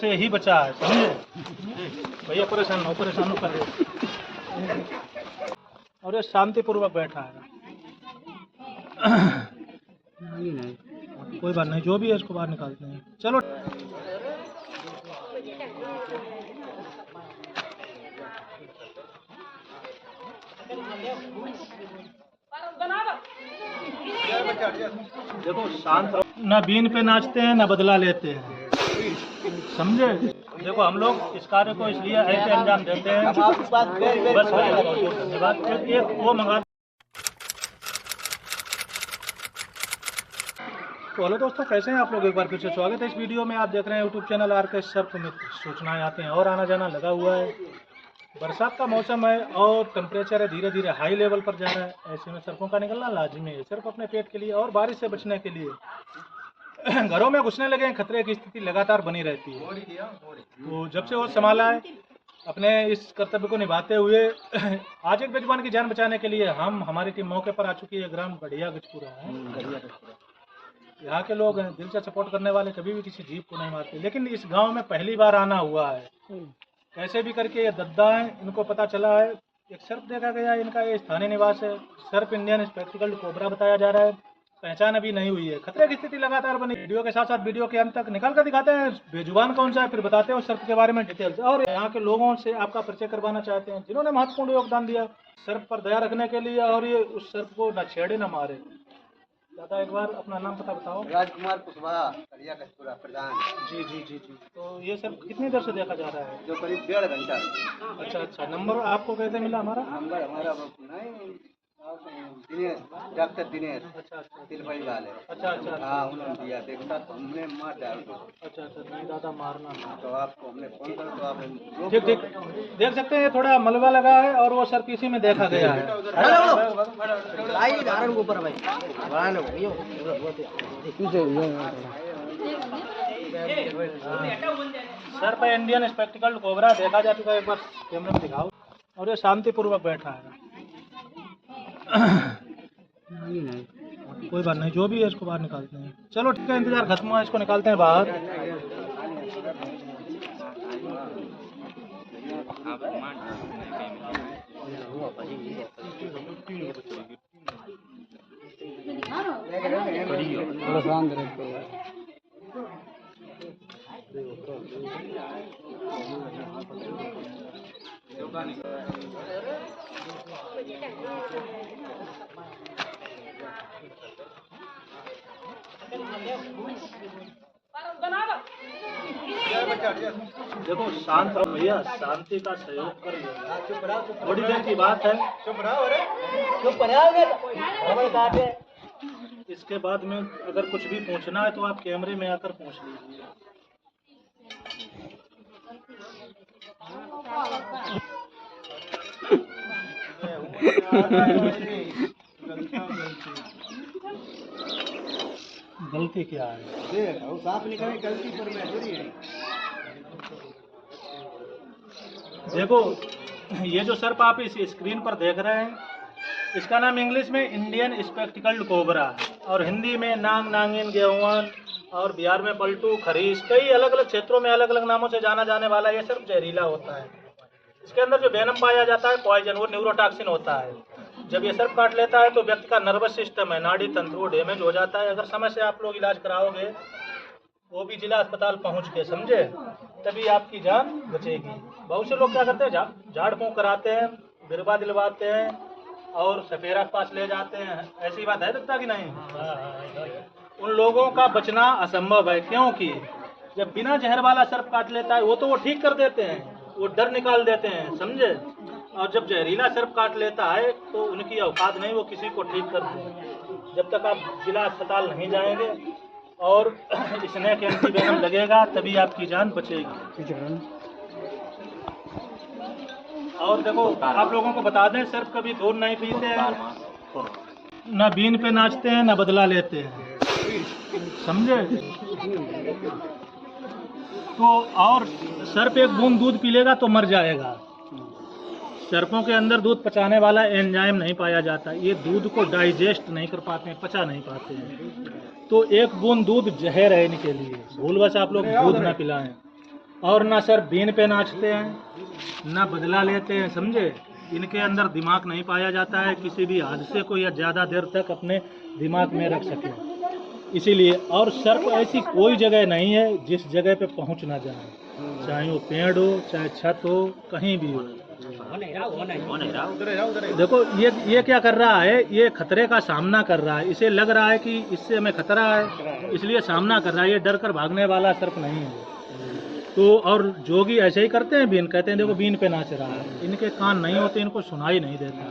से ही बचा है, समझे भैया। परेशान हो कर, और ये शांतिपूर्वक बैठा है। नहीं कोई बात नहीं, जो भी है इसको बाहर निकालते हैं। चलो देखो शांत रहो, ना बीन पे नाचते हैं ना बदला लेते हैं, समझे। देखो हम लोग इस कार्य को इसलिए ऐसे अंजाम देते हैं, बस धन्यवाद। एक वो मंगा। तो हेलो दोस्तों, कैसे हैं आप लोग। एक बार फिर से स्वागत है इस वीडियो में। आप देख रहे हैं यूट्यूब चैनल आर के सर्फ मित्र। सूचनाएं आते हैं और आना जाना लगा हुआ है। बरसात का मौसम है और टेम्परेचर है धीरे धीरे हाई लेवल पर जा रहा है। ऐसे में सर्पों का निकलना लाजिमी है, सिर्फ अपने पेट के लिए और बारिश से बचने के लिए। घरों में घुसने लगे हैं, खतरे की स्थिति लगातार बनी रहती है। तो जब से वो संभाला है अपने इस कर्तव्य को निभाते हुए आज एक बेजुबान की जान बचाने के लिए हमारी टीम मौके पर आ चुकी है। ग्राम बढ़िया गजपुरा है। यहाँ के लोग हैं दिल से सपोर्ट करने वाले, कभी भी किसी जीव को नहीं मारते। लेकिन इस गांव में पहली बार आना हुआ है। कैसे भी करके ये दद्दा है, इनको पता चला है। एक सर्प देखा गया, इनका ये स्थानीय निवास है। सर्प इंडियन स्पेक्टिकल्ड कोबरा बताया जा रहा है। पहचान अभी नहीं हुई है। खतरे की स्थिति लगातार बनी। वीडियो के साथ साथ वीडियो के अंत तक निकाल कर दिखाते हैं बेजुबान कौन सा है, फिर बताते हैं उस सर्प के बारे में डिटेल्स। और यहाँ के लोगों से आपका परिचय करवाना चाहते हैं जिन्होंने महत्वपूर्ण योगदान दिया सर्प पर दया रखने के लिए, और ये उस सर्प को न छेड़े न मारे। दादा एक बार अपना नाम पता बताओ। राजकुमार कुशवाहा, बढ़िया गजपुरा प्रधान। जी जी जी जी। तो ये सब कितनी देर से देखा जा रहा है। जो करीब 1.5 घंटा। अच्छा। नंबर आपको कैसे मिला हमारा। नंबर हमारा नहीं, दिनेश, डॉक्टर दिनेश। अच्छा तिलफड़ी वाले। अच्छा। हाँ, उन्होंने दिया। देखा तो हमने मार डाल दो। अच्छा। नहीं दादा मारना तो आपको हमने फोन करा तो आप ठीक देख सकते हैं। थोड़ा मलबा लगा है और वो सर किसी में देखा गया है। सर पर इंडियन स्पेक्टिकल्ड कोबरा देखा जा चुका है, एक बार कैमरे में दिखाओ। और ये शांतिपूर्वक बैठा है। नहीं कोई बात नहीं, जो भी है इसको बाहर निकालते हैं। चलो ठीक है, इंतजार खत्म हुआ, इसको निकालते हैं बाहर। देखो शांत रहो भैया, शांति का सहयोग कर लो। थोड़ी देर की बात है। इसके बाद में अगर कुछ भी पूछना है तो आप कैमरे में आकर पूछ लीजिए। गलती क्या है। साफ निकले, गलती पर मैं थोड़ी है। देखो ये जो सर्प आप इस स्क्रीन पर देख रहे हैं, इसका नाम इंग्लिश में इंडियन स्पेक्टिकल्ड कोबरा और हिंदी में नांग, नांगिन, गेहुआन और बिहार में पलटू, खरीश, कई अलग अलग क्षेत्रों में अलग अलग नामों से जाना जाने वाला ये सर्प जहरीला होता है। इसके अंदर जो वेनम पाया जाता है पॉइजन, वो न्यूरोटॉक्सिन होता है। जब ये सर्प काट लेता है तो व्यक्ति का नर्वस सिस्टम है, नाड़ी तंत्र, वो डैमेज हो जाता है। अगर समय से आप लोग इलाज कराओगे, वो भी जिला अस्पताल पहुंच के, समझे, तभी आपकी जान बचेगी। बहुत से लोग क्या करते हैं, झाड़ फूंक कराते हैं, बिरबा दिलवाते हैं और सफेरा के पास ले जाते हैं। ऐसी बात है दत्ता की नहीं। उन लोगों का बचना असंभव है, क्योंकि जब बिना जहर वाला सर्प काट लेता है वो तो वो ठीक कर देते हैं, वो डर निकाल देते हैं, समझे। और जब जहरीला सर्प काट लेता है तो उनकी औकात नहीं, वो किसी को ठीक कर दें। जब तक आप जिला अस्पताल नहीं जाएंगे और स्नेक एंटीवेनम लगेगा तभी आपकी जान बचेगी। और देखो आप लोगों को बता दें, सर्प कभी दूध नहीं पीते हैं, न बीन पे नाचते हैं, न बदला लेते हैं, समझे। तो और सर्प एक बूंद दूध पी लेगा तो मर जाएगा। सर्पों के अंदर दूध पचाने वाला एंजाइम नहीं पाया जाता, ये दूध को डाइजेस्ट नहीं कर पाते हैं, पचा नहीं पाते हैं। तो एक बूंद दूध जहर है इनके लिए, भूलवश आप लोग दूध ना पिलाएं। और ना सर बीन पे नाचते हैं ना बदला लेते हैं, समझे। इनके अंदर दिमाग नहीं पाया जाता है किसी भी हादसे को या ज़्यादा देर तक अपने दिमाग में रख सके, इसीलिए। और सर्प ऐसी कोई जगह नहीं है जिस जगह पे पहुंच ना जाए, चाहे वो पेड़ हो चाहे छत हो, कहीं भी हो। देखो ये क्या कर रहा है, ये खतरे का सामना कर रहा है, इसे लग रहा है कि इससे हमें खतरा है इसलिए सामना कर रहा है, ये डर कर भागने वाला सर्प नहीं है। तो और जोगी ऐसे ही करते हैं, बीन कहते हैं देखो बीन पे नाच रहा है, इनके कान नहीं होते, इनको सुनाई नहीं देता,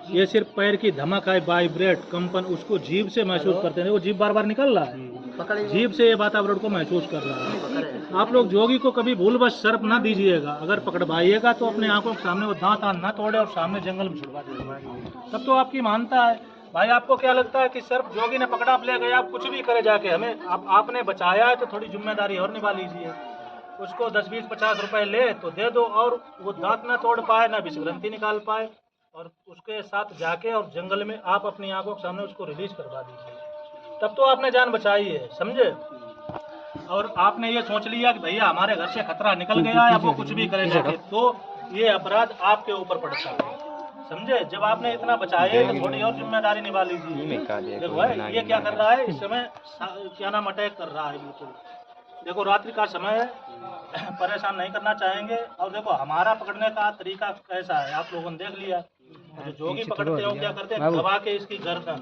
ये सिर्फ पैर की धमक है, वाइब्रेट कंपन उसको जीभ से महसूस करते हैं, वो जीभ बार बार निकल रहा है, जीभ से ये वातावरण को महसूस कर रहा है। आप लोग जोगी को कभी भूलवश सर्प ना दीजिएगा, अगर पकड़वाइएगा तो अपने आंखों के सामने वो दांत ना तोड़े और सामने जंगल में छुड़वा देगा, तब तो आपकी मानता है। भाई आपको क्या लगता है कि सर्प जोगी ने पकड़ा, आप ले गए, आप कुछ भी करे जाके, हमें आपने बचाया है तो थोड़ी जिम्मेदारी और निभा लीजिए। उसको 10, 20, 50 रुपए ले तो दे दो, और वो दांत ना तोड़ पाए ना विषग्रंथि निकाल पाए, और उसके साथ जाके और जंगल में आप अपनी आंखों के सामने उसको रिलीज करवा दीजिए, तब तो आपने जान बचाई है, समझे। और आपने ये सोच लिया कि भैया हमारे घर से खतरा निकल गया है, अब वो कुछ भी करे जाके, तो ये अपराध आपके ऊपर पड़ता है, समझे। जब आपने इतना बचाया तो थोड़ी और जिम्मेदारी निभा लीजिए। देखो ये क्या कर रहा है, इस समय क्या नाम अटैक कर रहा है, बिल्कुल। देखो रात्रि का समय है, परेशान नहीं करना चाहेंगे। और देखो हमारा पकड़ने का तरीका कैसा है, आप लोगों ने देख लिया, जो जोगी पकड़ते हो क्या करते हैं, दबा के इसकी गर्दन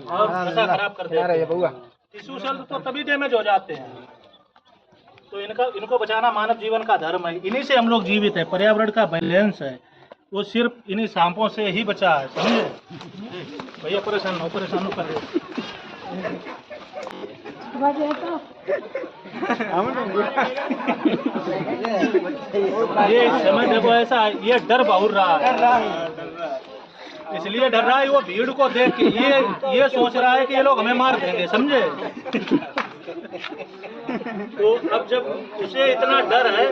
और नशा खराब कर देते हैं, टिश्यू सेल तो तभी डैमेज हो जाते हैं। तो इनको बचाना मानव जीवन का धर्म है, इन्हीं से हम लोग जीवित है, पर्यावरण का बैलेंस है वो सिर्फ इन्हीं सांपों से ही बचा है, समझे भैया। परेशान हो कर ये समय देखो ऐसा, ये डर बहुर रहा है, इसलिए डर रहा है, वो भीड़ को देख के ये सोच रहा है कि ये लोग हमें मार देंगे, समझे। तो अब जब उसे इतना डर है,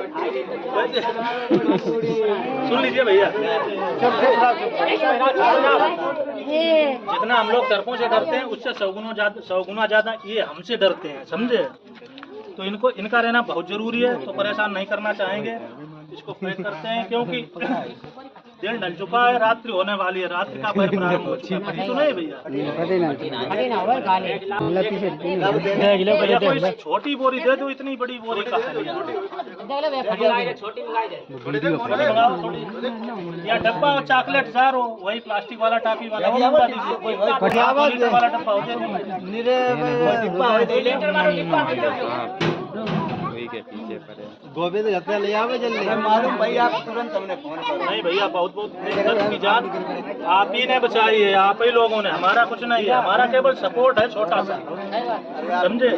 सुन लीजिए भैया, जितना हम लोग सर्पों से डरते हैं उससे 100 गुना ज्यादा ये हमसे डरते हैं, समझे। तो इनका रहना बहुत जरूरी है, तो परेशान नहीं करना चाहेंगे, इसको पैक करते हैं, क्योंकि दिन ढल चुका है, रात्रि होने वाली है, रात्रि का पैर प्रारंभ हो चुका है, तो नहीं भैया। भैया कोई छोटी बोरी दे दो, इतनी बड़ी बोरी का या डब्बा चॉकलेट जार हो, वही प्लास्टिक वाला टाफी वाला डब्बा गोविंद घर ले आवे जल्दी, मालूम भाई आप तुरंत हमने फोन कर। नहीं भैया, बहुत बहुत की जान आप ही ने बचाई है, आप ही लोगों ने, हमारा कुछ नहीं है, हमारा केवल सपोर्ट है छोटा सा, समझे।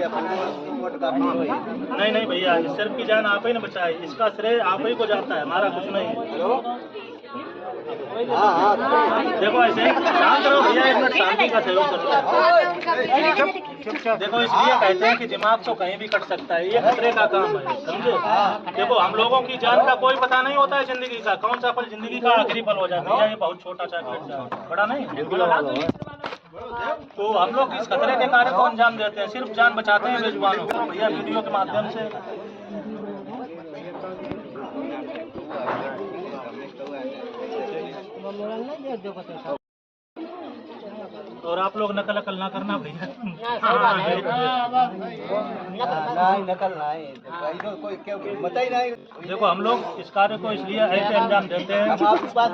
नहीं नहीं भैया, इस सर्प की जान आप ही ने बचाई, इसका श्रेय आप ही को जाता है, हमारा कुछ नहीं है। देखो ऐसे शांत रहो भैया, एक मिनट शांति का सहयोग करो। देखो इसलिए कहते हैं कि दिमाग तो कहीं भी कट सकता है, ये खतरे का काम है, समझे। देखो हम लोगों की जान का कोई पता नहीं होता है जिंदगी का, कौन सा पल जिंदगी का आखिरी पल हो जाता है, ये बहुत छोटा सा बड़ा नहीं। तो हम लोग इस खतरे के कार्य को अंजाम देते हैं, सिर्फ जान बचाते हैं बेजुबानों को, भैया वीडियो के माध्यम से। और आप लोग नकल अकल ना करना भैया। देखो हम लोग इस कार्य को इसलिए ऐसे अंजाम देते हैं, बस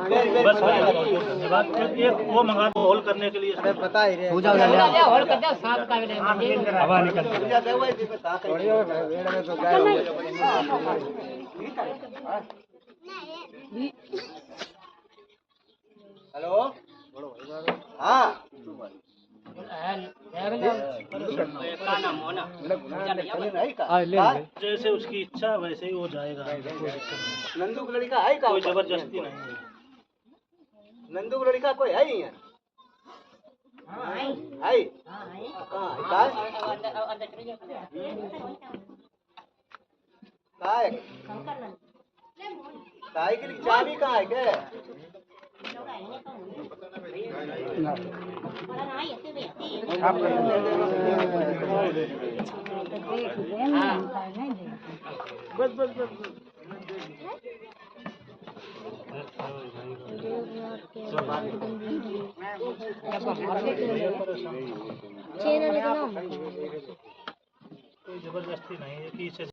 धन्यवाद। एक वो मंगा दो होल करने के लिए, पता ही हेलो हाँ जैसे उसकी इच्छा वैसे ही हो जाएगा, नंदू की लड़का है, कोई जबरदस्ती नहीं है। नंदू की लड़का कोई है ही है, साइकिल की चाबी कहाँ है क्या? बस बस बस चैनल का नाम कोई जबरदस्ती नहीं है कि इसे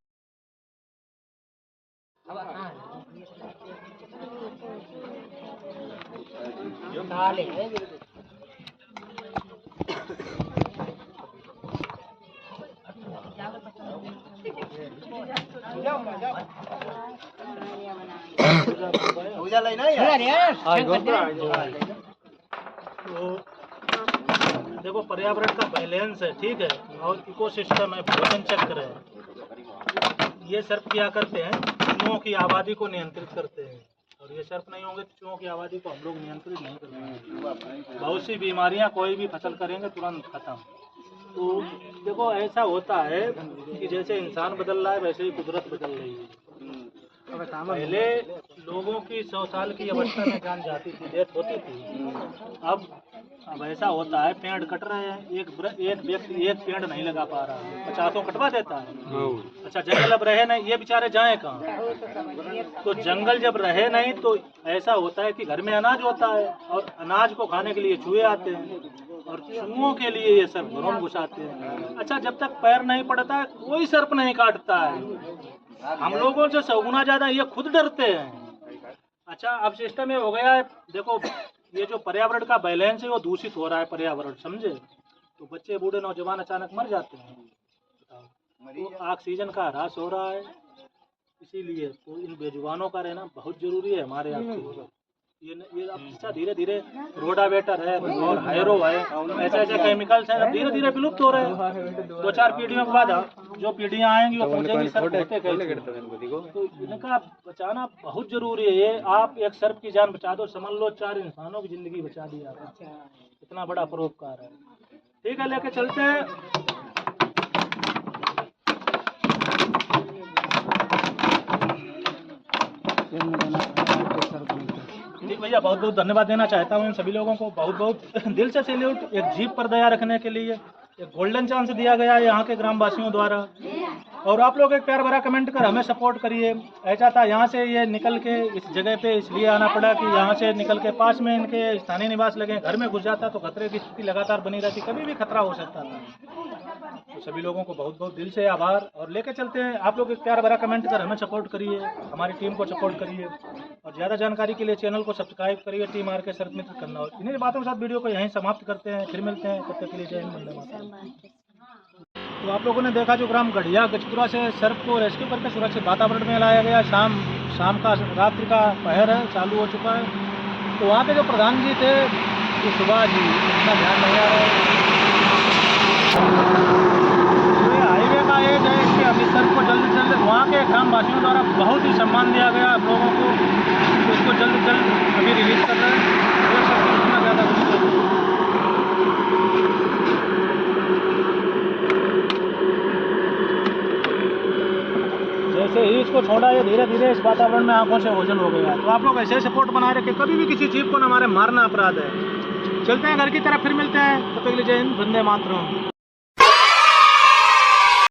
पूजा लेना है तो देखो पर्यावरण का बैलेंस है, ठीक है, और इकोसिस्टम है, भोजन चक्र है। ये सर्प क्या करते हैं, चूहों की आबादी को नियंत्रित करते हैं, और ये सर्प नहीं होंगे तो चूहों की आबादी को हम लोग नियंत्रित नहीं करते। बहुत सी बीमारियां कोई भी फसल करेंगे तुरंत खत्म। तो देखो ऐसा होता है कि जैसे इंसान बदल रहा है वैसे ही कुदरत बदल रही है। पहले लोगों की 100 साल की अवस्था में जान जाती थी, डेथ होती थी। अब ऐसा होता है, पेड़ कट रहे हैं, एक व्यक्ति एक पेड़ नहीं लगा पा रहा है, 50 कटवा देता है। अच्छा, जंगल अब रहे नहीं, ये बेचारे जाएं कहाँ? तो जंगल जब रहे नहीं तो ऐसा होता है कि घर में अनाज होता है, और अनाज को खाने के लिए चूहे आते हैं, और चूहों के लिए ये सर्प घरों में घुसाते हैं। अच्छा, जब तक पैर नहीं पड़ता है कोई सर्प नहीं काटता है। हम लोगों से 100 गुना ज्यादा ये खुद डरते हैं। अच्छा, अब सिस्टम ये हो गया है, देखो ये जो पर्यावरण का बैलेंस है वो दूषित हो रहा है पर्यावरण, समझे? तो बच्चे बूढ़े नौजवान अचानक मर जाते हैं, तो ऑक्सीजन का ह्रास हो रहा है। इसीलिए तो इन बेजुबानों का रहना बहुत जरूरी है हमारे यहाँ पे। ये अब धीरे धीरे रोडावेटर है और हायरो है, ऐसे ऐसे केमिकल्स हैं, अब धीरे धीरे विलुप्त हो रहे हैं। 2-4 पीढ़ियों के बाद जो पीढ़ियां आएंगी वो पहुंचेंगी सर्प होते कैसे। तो इनका बचाना बहुत जरूरी है। ये आप एक सर्प की जान बचा दो, समझ लो 4 इंसानों की जिंदगी बचा दी आपने। इतना बड़ा परोपकार है। ठीक है, लेके चलते हैं। ठीक भैया, बहुत बहुत धन्यवाद देना चाहता हूँ इन सभी लोगों को, बहुत बहुत दिल से सैल्यूट। एक जीप पर दया रखने के लिए एक गोल्डन चांस दिया गया है यहाँ के ग्रामवासियों द्वारा। और आप लोग एक प्यार भरा कमेंट कर हमें सपोर्ट करिए। ऐसा था यहाँ से ये निकल के इस जगह पे इसलिए आना पड़ा कि यहाँ से निकल के पास में इनके स्थानीय निवास लगे, घर में घुस जाता तो खतरे की स्थिति लगातार बनी रहती, कभी भी खतरा हो सकता था। तो सभी लोगों को बहुत बहुत दिल से आभार। और लेके चलते हैं, आप लोग एक प्यार भरा कमेंट कर हमें सपोर्ट करिए, हमारी टीम को सपोर्ट करिए, और ज़्यादा जानकारी के लिए चैनल को सब्सक्राइब करिए, टीम आर के सर्प मित्र करना। और इन्हीं बातों के साथ वीडियो को यहीं समाप्त करते हैं, फिर मिलते हैं, तब तक के लिए जय हिंद, वंदे मातरम। तो आप लोगों ने देखा जो ग्राम गढ़िया गजपुरा से सर्प को रेस्क्यू करके सुरक्षित वातावरण में लाया गया। शाम का रात्रि का पहर है, चालू हो चुका है। तो वहाँ पे जो प्रधान जी थे वो सुभाष जी, उनका ध्यान नहीं आ रहा है। तो ये हाईवे का एज है, इसके अभी सर्प को जल्द से जल्द वहाँ के ग्रामवासियों द्वारा बहुत ही सम्मान दिया गया आप लोगों को, तो इसको जल्द से जल्द अभी रिलीज कर रहे हैं। देख सकते हैं कितना ज़्यादा जैसे ही इसको छोड़ा, ये धीरे धीरे इस वातावरण में आंखों से ओझल हो गया। तो आप लोग ऐसे सपोर्ट बनाए रखें, कभी भी किसी जीव को न मारे, मारना अपराध है। चलते हैं घर की तरफ, फिर मिलते हैं, तब तक के लिए जय हिंद, वंदे मातरम।